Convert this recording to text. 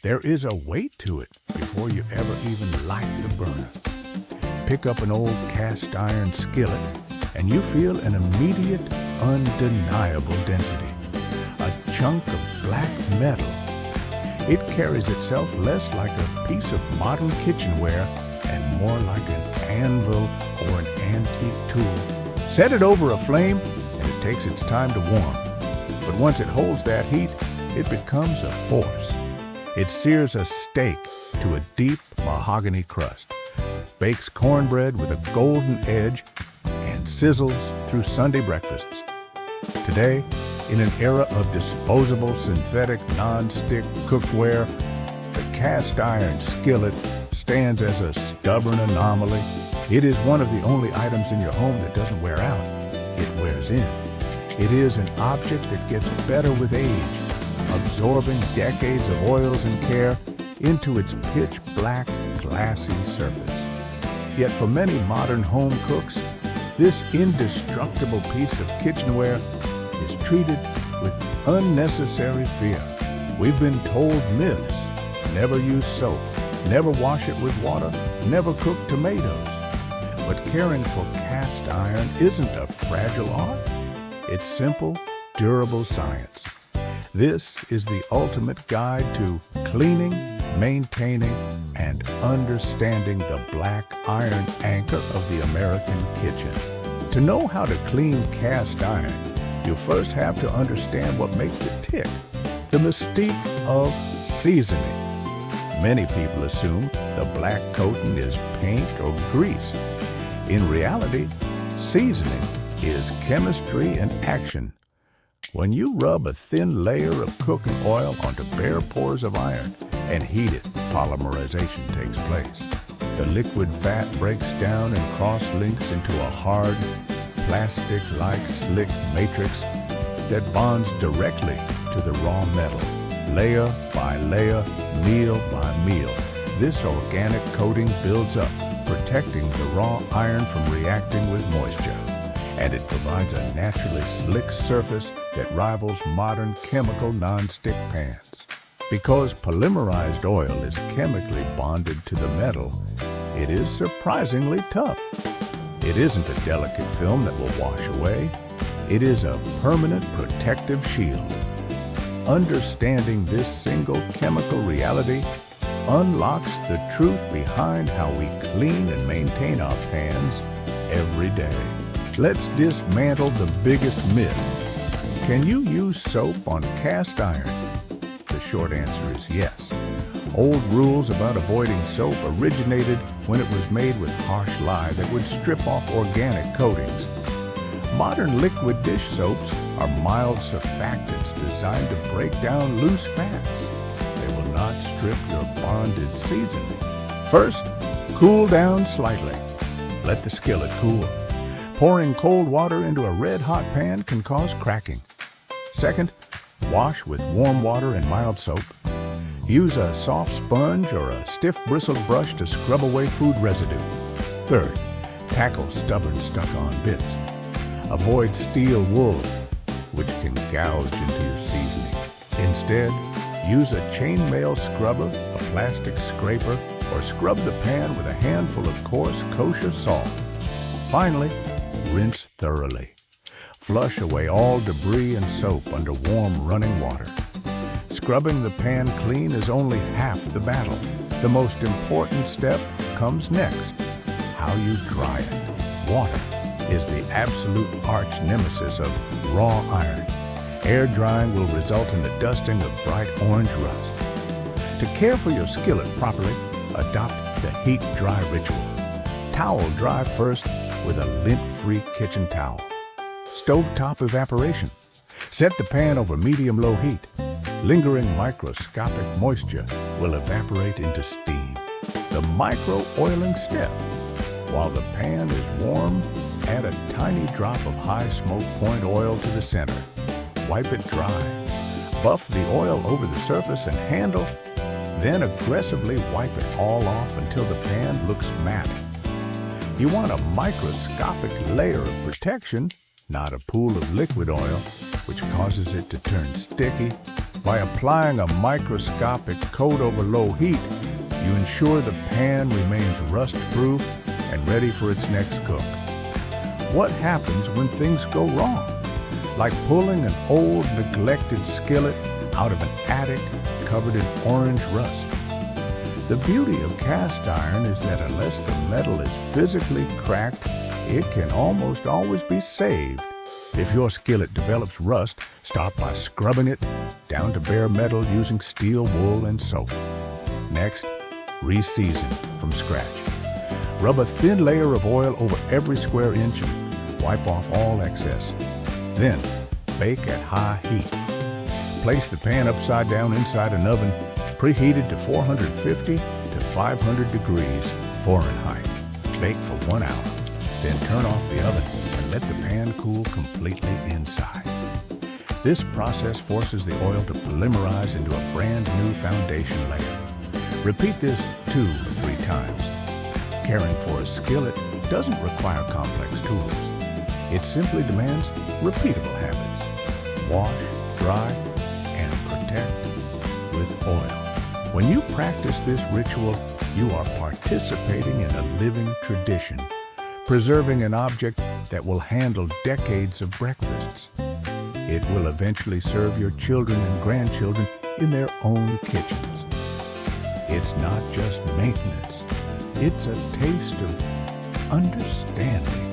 There is a weight to it before you ever even light the burner. Pick up an old cast iron skillet and you feel an immediate, undeniable density. A chunk of black metal. It carries itself less like a piece of modern kitchenware and more like an anvil or an antique tool. Set it over a flame and it takes its time to warm. But once it holds that heat, it becomes a force. It sears a steak to a deep mahogany crust, bakes cornbread with a golden edge, and sizzles through Sunday breakfasts. Today, in an era of disposable synthetic non-stick cookware, the cast iron skillet stands as a stubborn anomaly. It is one of the only items in your home that doesn't wear out. It wears in. It is an object that gets better with age, absorbing decades of oils and care into its pitch-black, glassy surface. Yet for many modern home cooks, this indestructible piece of kitchenware is treated with unnecessary fear. We've been told myths: never use soap, never wash it with water, never cook tomatoes. But caring for cast iron isn't a fragile art. It's simple, durable science. This is the ultimate guide to cleaning, maintaining, and understanding the black iron anchor of the American kitchen. To know how to clean cast iron, you first have to understand what makes it tick, the mystique of seasoning. Many people assume the black coating is paint or grease. In reality, seasoning is chemistry in action. When you rub a thin layer of cooking oil onto bare pores of iron and heat it, polymerization takes place. The liquid fat breaks down and cross-links into a hard, plastic-like slick matrix that bonds directly to the raw metal. Layer by layer, meal by meal, this organic coating builds up, protecting the raw iron from reacting with moisture. And it provides a naturally slick surface that rivals modern chemical non-stick pans. Because polymerized oil is chemically bonded to the metal, it is surprisingly tough. It isn't a delicate film that will wash away. It is a permanent protective shield. Understanding this single chemical reality unlocks the truth behind how we clean and maintain our pans every day. Let's dismantle the biggest myth. Can you use soap on cast iron? The short answer is yes. Old rules about avoiding soap originated when it was made with harsh lye that would strip off organic coatings. Modern liquid dish soaps are mild surfactants designed to break down loose fats. They will not strip your bonded seasoning. First, cool down slightly. Let the skillet cool. Pouring cold water into a red-hot pan can cause cracking. Second, wash with warm water and mild soap. Use a soft sponge or a stiff bristled brush to scrub away food residue. Third, tackle stubborn stuck-on bits. Avoid steel wool, which can gouge into your seasoning. Instead, use a chainmail scrubber, a plastic scraper, or scrub the pan with a handful of coarse kosher salt. Finally, rinse thoroughly. Flush away all debris and soap under warm running water. Scrubbing the pan clean is only half the battle. The most important step comes next: how you dry it. Water is the absolute arch nemesis of raw iron. Air drying will result in the dusting of bright orange rust. To care for your skillet properly, adopt the heat dry ritual. Towel dry first with a lint-free kitchen towel. Stovetop evaporation. Set the pan over medium-low heat. Lingering microscopic moisture will evaporate into steam. The micro-oiling step. While the pan is warm, add a tiny drop of high smoke point oil to the center. Wipe it dry. Buff the oil over the surface and handle, then aggressively wipe it all off until the pan looks matte. You want a microscopic layer of protection, not a pool of liquid oil, which causes it to turn sticky, By applying a microscopic coat over low heat, you ensure the pan remains rust-proof and ready for its next cook. What happens when things go wrong? Like pulling an old, neglected skillet out of an attic covered in orange rust. The beauty of cast iron is that unless the metal is physically cracked, it can almost always be saved. If your skillet develops rust, start by scrubbing it down to bare metal using steel wool and soap. Next, re-season from scratch. Rub a thin layer of oil over every square inch and wipe off all excess. Then, bake at high heat. Place the pan upside down inside an oven preheated to 450 to 500 degrees Fahrenheit. Bake for 1 hour. Then turn off the oven and let the pan cool completely inside. This process forces the oil to polymerize into a brand new foundation layer. Repeat this 2 or 3 times. Caring for a skillet doesn't require complex tools. It simply demands repeatable habits. Wash, dry, and protect with oil. When you practice this ritual, you are participating in a living tradition, preserving an object that will handle decades of breakfasts. It will eventually serve your children and grandchildren in their own kitchens. It's not just maintenance, it's a taste of understanding.